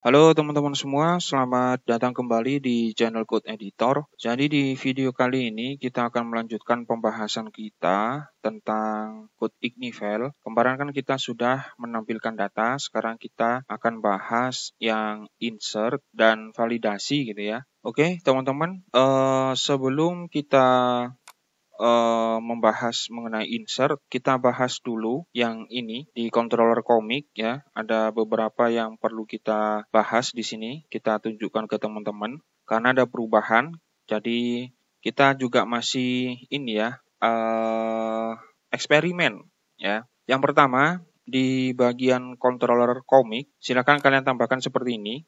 Halo teman-teman semua, selamat datang kembali di channel Code Editor. Jadi di video kali ini kita akan melanjutkan pembahasan kita tentang Code Ignivel. Kemarin kan kita sudah menampilkan data, sekarang kita akan bahas yang insert dan validasi gitu ya. Oke teman-teman, sebelum kita membahas mengenai insert, kita bahas dulu yang ini di controller komik ya. Ada beberapa yang perlu kita bahas di sini, kita tunjukkan ke teman-teman karena ada perubahan. Jadi kita juga masih ini ya, eksperimen ya. Yang pertama di bagian controller komik, silakan kalian tambahkan seperti ini.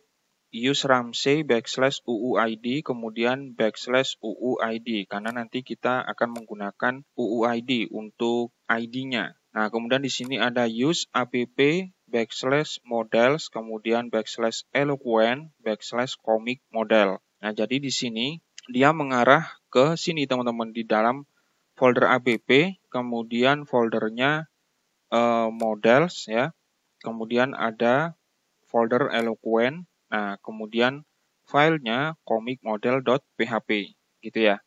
Use Ramsey /UUID kemudian /UUID karena nanti kita akan menggunakan UUID untuk ID-nya. Nah, kemudian di sini ada use app /models kemudian /eloquent /comic model. Nah, jadi di sini dia mengarah ke sini teman-teman di dalam folder app, kemudian foldernya models ya. Kemudian ada folder eloquent. Nah, kemudian filenya comicmodel.php gitu ya.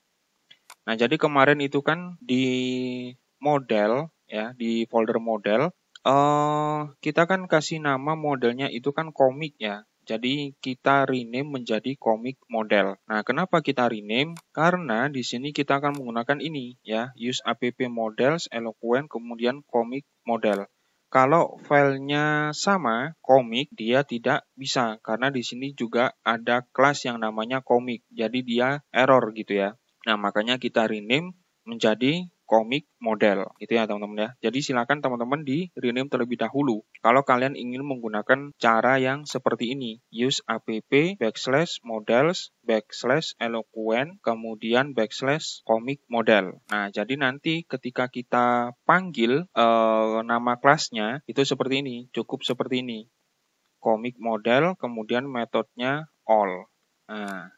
Nah, jadi kemarin itu kan di model ya, di folder model kita kan kasih nama modelnya itu kan komik ya. Jadi kita rename menjadi komik model. Nah, kenapa kita rename? Karena di sini kita akan menggunakan ini ya, use app models eloquent kemudian komik model. Kalau filenya sama, komik, dia tidak bisa. Karena di sini juga ada kelas yang namanya komik. Jadi dia error gitu ya. Nah, makanya kita rename menjadi komik model. Gitu ya teman-teman ya. Jadi silakan teman-teman di rename terlebih dahulu. Kalau kalian ingin menggunakan cara yang seperti ini. Use app /models /eloquent kemudian /comic model. Nah, jadi nanti ketika kita panggil nama kelasnya itu seperti ini, cukup seperti ini. Comic model kemudian metodenya all. Nah,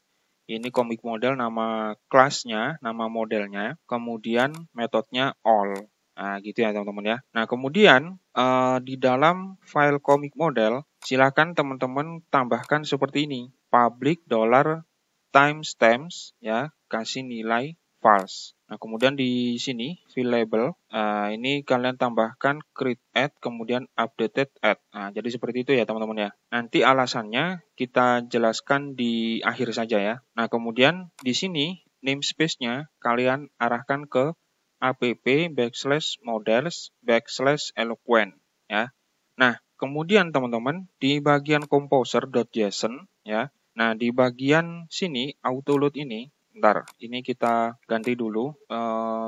ini comic model nama kelasnya, nama modelnya, kemudian metodenya all. Nah, gitu ya teman-teman ya. Nah, kemudian di dalam file comic model, silakan teman-teman tambahkan seperti ini. Public $timestamps ya, kasih nilai false. Nah, kemudian di sini field label ini kalian tambahkan create add kemudian updated add. Nah, jadi seperti itu ya teman-teman ya. Nanti alasannya kita jelaskan di akhir saja ya. Nah, kemudian di sini namespace-nya kalian arahkan ke app /models /eloquent ya. Nah, kemudian teman-teman di bagian composer.json ya. Nah, di bagian sini autoload ini, bentar, ini kita ganti dulu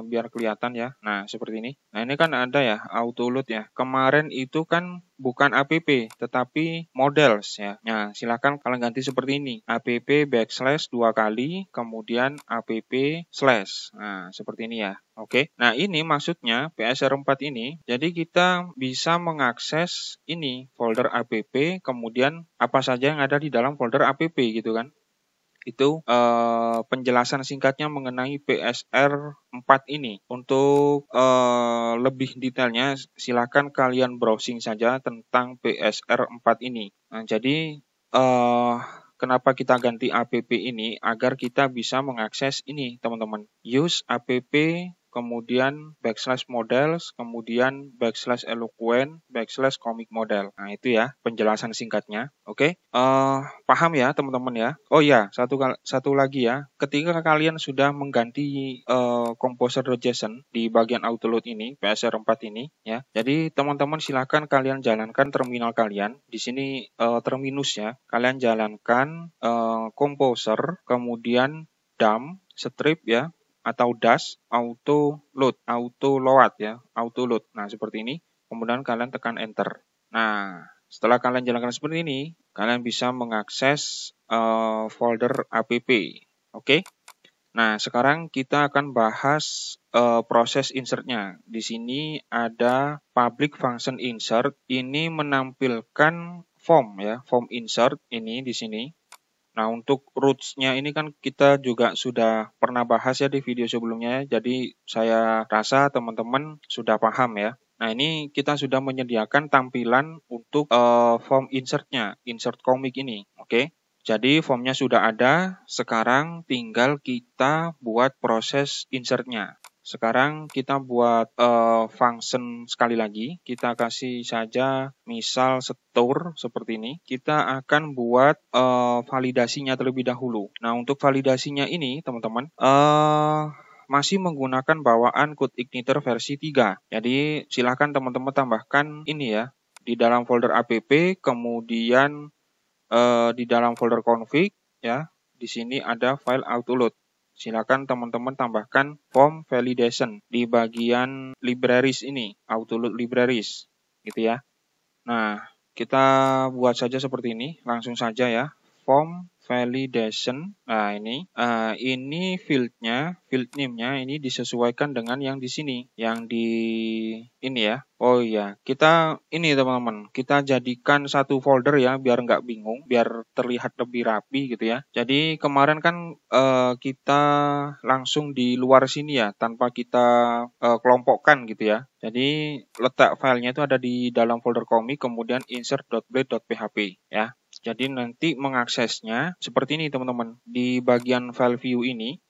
biar kelihatan ya. Nah, seperti ini. Nah, ini kan ada ya autoload ya. Kemarin itu kan bukan app, tetapi models ya. Nah, silakan kalian ganti seperti ini. app /2 kali, kemudian app/. Nah, seperti ini ya. Oke. Nah, ini maksudnya PSR4 ini, jadi kita bisa mengakses ini folder app, kemudian apa saja yang ada di dalam folder app gitu kan. Itu penjelasan singkatnya mengenai PSR4 ini. Untuk lebih detailnya silakan kalian browsing saja tentang PSR4 ini. Nah, jadi kenapa kita ganti app ini? Agar kita bisa mengakses ini teman-teman. Use app kemudian /models, kemudian /eloquent, /comic model. Nah, itu ya penjelasan singkatnya. Oke, paham ya teman-teman ya. Oh ya, satu lagi ya. Ketika kalian sudah mengganti composer.json di bagian autoload ini, PSR4 ini ya. Jadi teman-teman silakan kalian jalankan terminal kalian. Di sini terminus ya. Kalian jalankan composer, kemudian dump, strip ya, atau dash auto load ya, auto load. Nah, seperti ini. Kemudian kalian tekan enter. Nah, setelah kalian jalankan seperti ini, kalian bisa mengakses folder app. Oke. Nah, sekarang kita akan bahas proses insertnya. Di sini ada public function insert. Ini menampilkan form ya, form insert ini di sini. Nah, untuk roots-nya ini kan kita juga sudah pernah bahas ya di video sebelumnya. Jadi saya rasa teman-teman sudah paham ya. Nah, ini kita sudah menyediakan tampilan untuk form insertnya, insert komik ini. Oke. Jadi formnya sudah ada, sekarang tinggal kita buat proses insertnya. Sekarang kita buat function sekali lagi, kita kasih saja misal store seperti ini. Kita akan buat validasinya terlebih dahulu. Nah, untuk validasinya ini teman-teman, masih menggunakan bawaan CodeIgniter versi 3. Jadi silahkan teman-teman tambahkan ini ya, di dalam folder app, kemudian di dalam folder config ya, di sini ada file autoload. Silakan teman-teman tambahkan form validation di bagian libraries ini, autoload libraries, gitu ya. Nah, kita buat saja seperti ini, langsung saja ya, form validation. Nah, ini field name-nya ini disesuaikan dengan yang di sini, yang di ini ya. Oh iya, kita ini teman-teman, kita jadikan satu folder ya, biar nggak bingung, biar terlihat lebih rapi gitu ya. Jadi kemarin kan kita langsung di luar sini ya, tanpa kita kelompokkan gitu ya. Jadi letak filenya itu ada di dalam folder komik, kemudian insert.blade.php ya. Jadi nanti mengaksesnya seperti ini teman-teman. Di bagian file view ini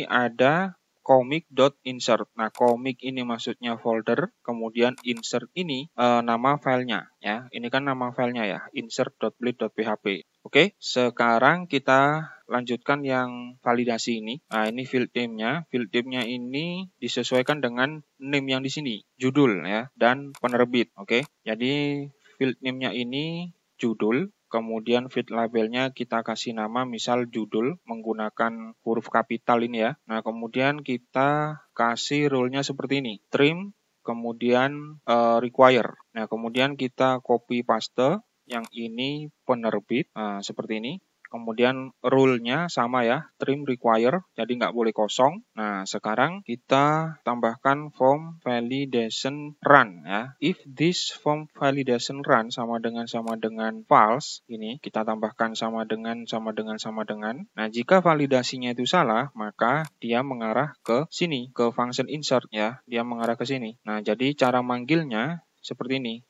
ada comic.insert. Nah, comic ini maksudnya folder, kemudian insert ini nama filenya ya. Ini kan nama filenya ya, insert.blade.php. Oke, sekarang kita lanjutkan yang validasi ini. Nah, ini field name-nya. Field name-nya ini disesuaikan dengan name yang di sini, judul ya, dan penerbit. Oke, jadi field name-nya ini judul. Kemudian field labelnya kita kasih nama misal judul menggunakan huruf kapital ini ya. Nah, kemudian kita kasih rule-nya seperti ini. Trim, kemudian require. Nah, kemudian kita copy paste. Yang ini penerbit, seperti ini. Kemudian rule-nya sama ya, trim require, jadi nggak boleh kosong. Nah, sekarang kita tambahkan form validation run ya. If this form validation run sama dengan false, ini kita tambahkan sama dengan. Nah, jika validasinya itu salah, maka dia mengarah ke sini, ke function insert ya. Dia mengarah ke sini. Nah, jadi cara manggilnya seperti ini,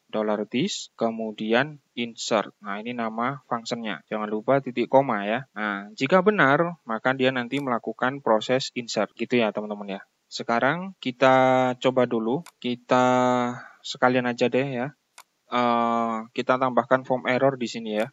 $this, kemudian insert. Nah, ini nama fungsinya. Jangan lupa titik koma ya. Nah, jika benar, maka dia nanti melakukan proses insert. Gitu ya, teman-teman ya. Sekarang kita coba dulu. Kita sekalian aja deh ya. Kita tambahkan form error di sini ya.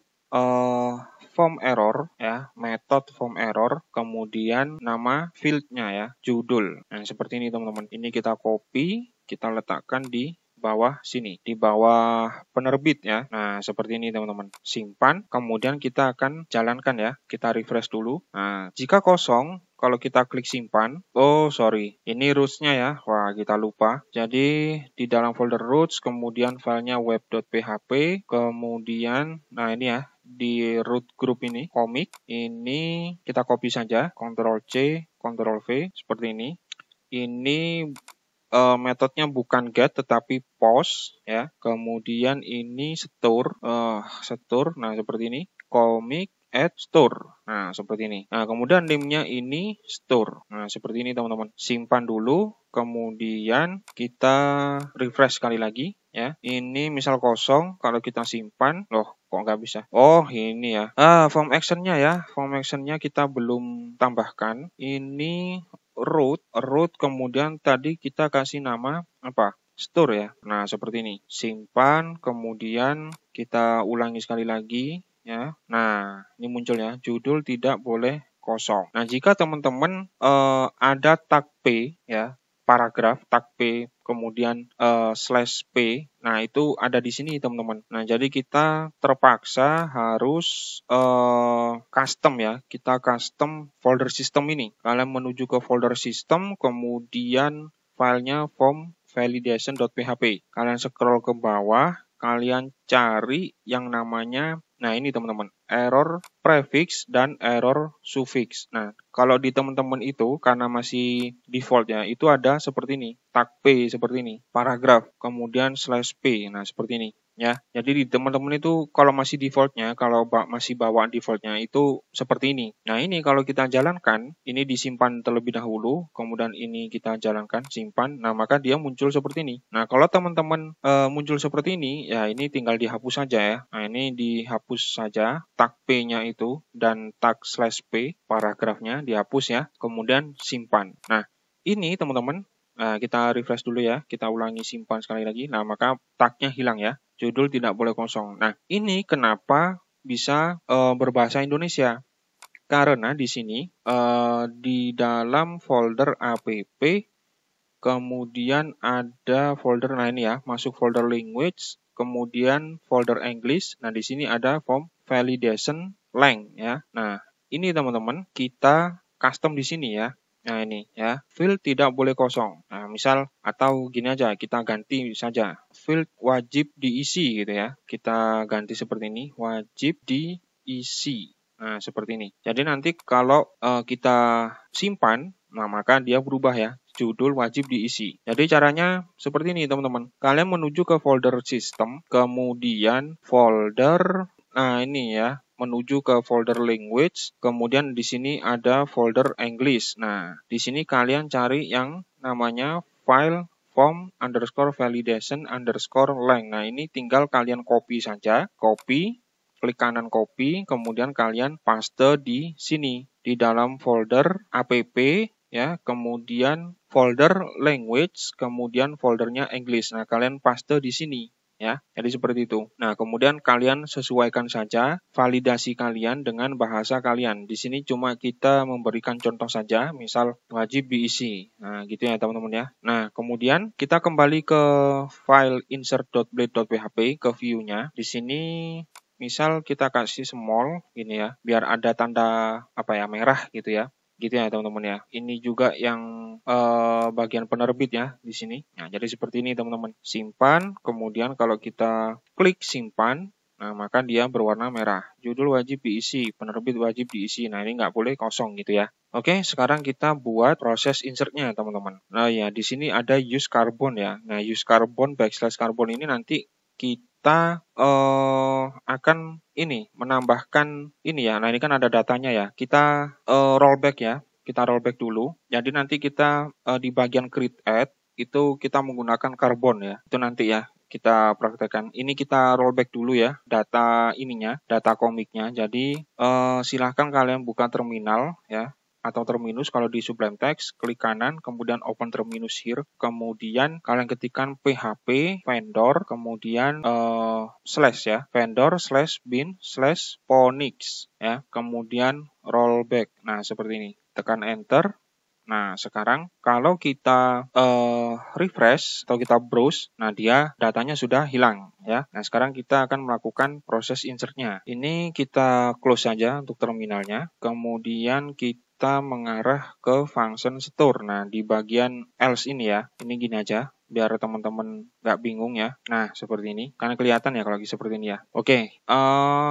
Form error ya, method form error, kemudian nama fieldnya ya, judul. Nah, seperti ini teman-teman. Ini kita copy, kita letakkan di bawah sini, di bawah penerbit ya. Nah, seperti ini teman-teman. Simpan, kemudian kita akan jalankan ya. Kita refresh dulu. Nah, jika kosong, kalau kita klik simpan, ini roots-nya ya. Wah, kita lupa. Jadi, di dalam folder roots, kemudian filenya web.php, kemudian, nah ini ya, di root group ini, komik, ini kita copy saja, Ctrl-C, Ctrl-V, seperti ini. Ini metodenya bukan get tetapi post ya. Kemudian ini store, nah seperti ini, comic add store. Nah, seperti ini. Nah, kemudian name-nya ini store. Nah, seperti ini teman-teman. Simpan dulu, kemudian kita refresh sekali lagi ya. Ini misal kosong, kalau kita simpan, loh kok nggak bisa? Oh, ini ya. Form action-nya ya. Form action-nya kita belum tambahkan. Ini root, kemudian tadi kita kasih nama apa? Store ya. Nah, seperti ini. Simpan, kemudian kita ulangi sekali lagi ya. Nah, ini muncul ya. Judul tidak boleh kosong. Nah, jika teman-teman ada tag P ya, paragraf tag P kemudian /P. Nah, itu ada di sini teman-teman. Nah, jadi kita terpaksa harus custom ya. Kita custom folder system ini. Kalian menuju ke folder system, kemudian filenya form validation.php. Kalian scroll ke bawah, kalian cari yang namanya, nah ini teman-teman, error prefix dan error suffix. Nah, kalau di teman-teman itu, karena masih default ya, itu ada seperti ini, tag P seperti ini, paragraf, kemudian /P, nah seperti ini. ya. Jadi di teman-teman itu kalau masih defaultnya, kalau masih bawaan defaultnya itu seperti ini. Nah ini kalau kita jalankan, ini disimpan terlebih dahulu, kemudian ini kita jalankan, simpan, nah maka dia muncul seperti ini. Nah kalau teman-teman muncul seperti ini, ya ini tinggal dihapus saja ya. Nah ini dihapus saja, tag P-nya itu, dan tag /P, paragrafnya dihapus ya, kemudian simpan. Nah ini teman-teman, kita refresh dulu ya, kita ulangi simpan sekali lagi. Nah, maka tagnya hilang ya, judul tidak boleh kosong. Nah, ini kenapa bisa berbahasa Indonesia? Karena di sini di dalam folder app, kemudian ada folder, nah ini ya, masuk folder language, kemudian folder English. Nah, di sini ada form validation length ya. Nah, ini teman-teman, kita custom di sini ya. Nah ini ya, field tidak boleh kosong. Nah misal, atau gini aja, kita ganti saja. Field wajib diisi gitu ya. Kita ganti seperti ini, wajib diisi. Nah seperti ini. Jadi nanti kalau kita simpan, nah maka dia berubah ya. Judul wajib diisi. Jadi caranya seperti ini teman-teman. Kalian menuju ke folder system, kemudian folder, nah ini ya, menuju ke folder language, kemudian di sini ada folder English. Nah, di sini kalian cari yang namanya file form underscore validation underscore length. Nah, ini tinggal kalian copy saja, copy, klik kanan copy, kemudian kalian paste di sini, di dalam folder app, ya, kemudian folder language, kemudian foldernya English. Nah, kalian paste di sini. Ya, jadi seperti itu. Nah, kemudian kalian sesuaikan saja validasi kalian dengan bahasa kalian. Di sini cuma kita memberikan contoh saja, misal wajib diisi. Nah, gitu ya teman-teman ya. Nah, kemudian kita kembali ke file insert.blade.php, ke view-nya. Di sini misal kita kasih small gini ya, biar ada tanda merah gitu ya. Gitu ya teman-teman ya. Ini juga yang bagian penerbit ya di sini. Nah, jadi seperti ini teman-teman. Simpan, kemudian kalau kita klik simpan, nah maka dia berwarna merah. Judul wajib diisi, penerbit wajib diisi. Nah, ini nggak boleh kosong gitu ya. Oke, sekarang kita buat proses insertnya teman-teman. Nah ya, di sini ada use carbon ya. Nah, use carbon / carbon ini nanti kita akan ini menambahkan ini ya. Nah ini kan ada datanya ya. Kita rollback ya. Kita rollback dulu. Jadi nanti kita di bagian create add itu kita menggunakan carbon ya. Itu nanti ya kita praktekkan. Ini kita rollback dulu ya. Data ininya, data komiknya. Jadi silahkan kalian buka terminal ya, atau terminus kalau di Sublime Text, klik kanan, kemudian open terminus here, kemudian kalian ketikkan php vendor, kemudian slash ya, vendor /bin /ponix ya, kemudian rollback. Nah, seperti ini. Tekan enter. Nah, sekarang kalau kita refresh atau kita browse, nah dia datanya sudah hilang ya. Nah, sekarang kita akan melakukan proses insertnya. Ini kita close saja untuk terminalnya. Kemudian kita mengarah ke function store. Nah, di bagian else ini ya. Ini gini aja, biar teman-teman nggak bingung ya. Nah, seperti ini. Karena kelihatan ya kalau lagi seperti ini ya. Oke,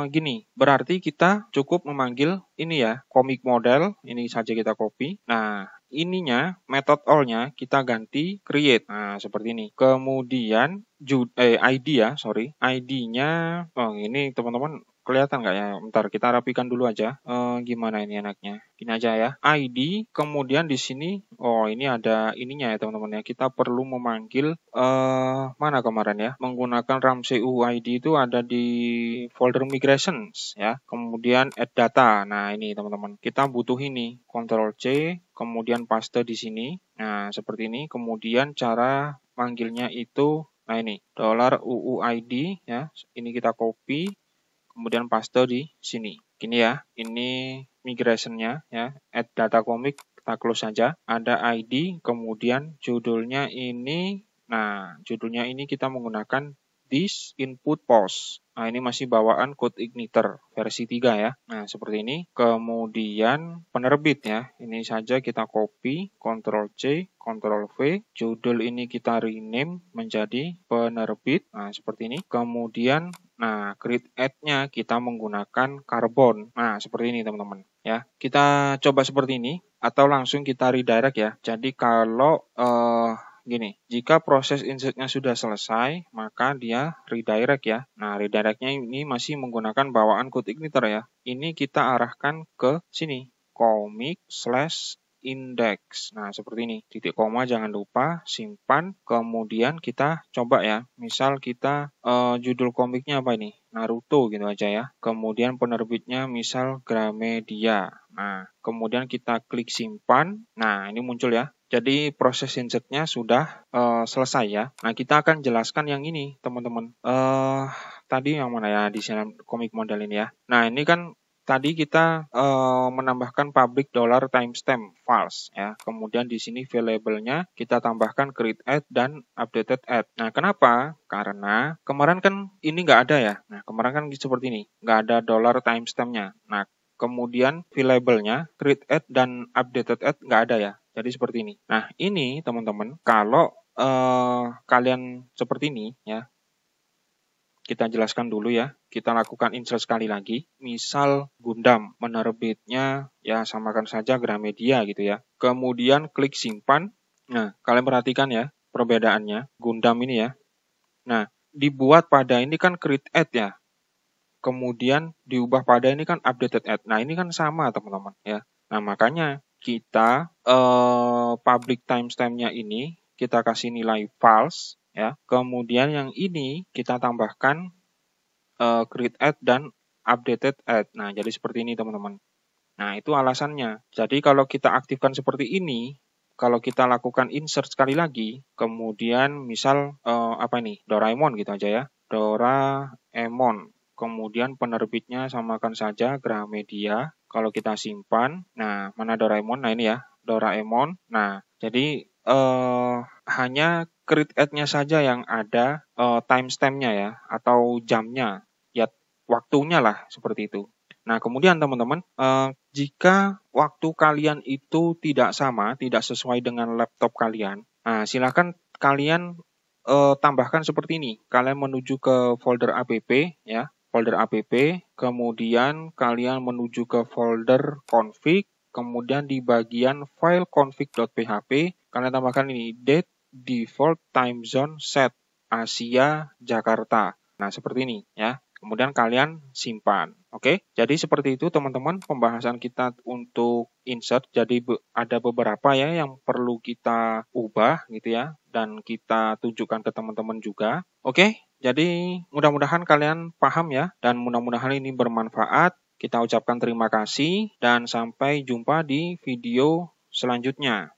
gini. Berarti kita cukup memanggil ini ya, comic model. Ini saja kita copy. Nah, ininya, method all-nya kita ganti create. Nah, seperti ini. Kemudian ID ya, sorry. ID-nya, ini teman-teman kelihatan nggak ya? Bentar, kita rapikan dulu aja. Gimana ini enaknya? Gini aja ya. ID, kemudian di sini, ini ada ininya ya teman-teman ya. Kita perlu memanggil, mana kemarin ya? Menggunakan ramcu ID itu ada di folder migrations ya. Kemudian add data. Nah, ini teman-teman. Kita butuh ini. Ctrl C, kemudian paste di sini. Nah, seperti ini. Kemudian cara manggilnya itu, nah ini, $UUID ya. Ini kita copy, kemudian paste di sini. Gini ya, ini migration-nya ya, add data comic, kita close saja. Ada ID, kemudian judulnya ini, nah judulnya ini kita menggunakan this input post. Nah ini masih bawaan code igniter versi 3 ya. Nah seperti ini. Kemudian penerbit ya. Ini saja kita copy, Ctrl C, Ctrl V. Judul ini kita rename menjadi penerbit. Nah seperti ini. Kemudian nah create add-nya kita menggunakan carbon. Nah seperti ini teman-teman ya. Kita coba seperti ini atau langsung kita redirect ya. Jadi kalau gini, jika proses insertnya sudah selesai, maka dia redirect ya. Nah, redirectnya ini masih menggunakan bawaan code igniter ya. Ini kita arahkan ke sini, comic/index. Nah, seperti ini. Titik koma jangan lupa, simpan, kemudian kita coba ya. Misal kita judul komiknya apa ini? Naruto gitu aja ya. Kemudian penerbitnya misal Gramedia. Nah, kemudian kita klik simpan. Nah, ini muncul ya. Jadi proses insertnya sudah selesai ya. Nah, kita akan jelaskan yang ini, teman-teman. Tadi yang mana ya di sini komik model ini ya. Nah, ini kan tadi kita menambahkan public $timestamp false ya. Kemudian di sini variable-nya kita tambahkan create add dan updated add. Nah, kenapa? Karena kemarin kan ini nggak ada ya. Nah, kemarin kan seperti ini, nggak ada $timestamp-nya. Nah, kemudian variable-nya create add dan updated add nggak ada ya. Jadi seperti ini. Nah, ini teman-teman, kalau kalian seperti ini ya, kita jelaskan dulu ya. Kita lakukan insert sekali lagi. Misal Gundam, menerbitnya ya samakan saja Gramedia gitu ya. Kemudian klik simpan. Nah, kalian perhatikan ya perbedaannya. Gundam ini ya. Nah, dibuat pada ini kan create add ya. Kemudian diubah pada ini kan updated add. Nah, ini kan sama teman-teman ya. Nah, makanya kita public timestamp-nya ini kita kasih nilai false ya. Kemudian yang ini kita tambahkan create add dan updated add. Nah, jadi seperti ini teman-teman. Nah, itu alasannya. Jadi kalau kita aktifkan seperti ini, kalau kita lakukan insert sekali lagi, kemudian misal apa ini? Doraemon gitu aja ya. Doraemon. Kemudian penerbitnya samakan saja Gramedia. Kalau kita simpan, nah mana Doraemon? Nah ini ya, Doraemon. Nah, jadi hanya create add-nya saja yang ada timestamp-nya ya, atau jamnya, ya waktunya lah seperti itu. Nah, kemudian teman-teman, jika waktu kalian itu tidak sama, tidak sesuai dengan laptop kalian, nah silakan kalian tambahkan seperti ini. Kalian menuju ke folder app ya, folder app, kemudian kalian menuju ke folder config, kemudian di bagian file config.php, kalian tambahkan ini date default time zone set Asia Jakarta. Nah, seperti ini ya. Kemudian kalian simpan. Oke, jadi seperti itu teman-teman pembahasan kita untuk insert. Jadi ada beberapa ya yang perlu kita ubah gitu ya, dan kita tunjukkan ke teman-teman juga. Oke, jadi mudah-mudahan kalian paham ya, dan mudah-mudahan ini bermanfaat. Kita ucapkan terima kasih dan sampai jumpa di video selanjutnya.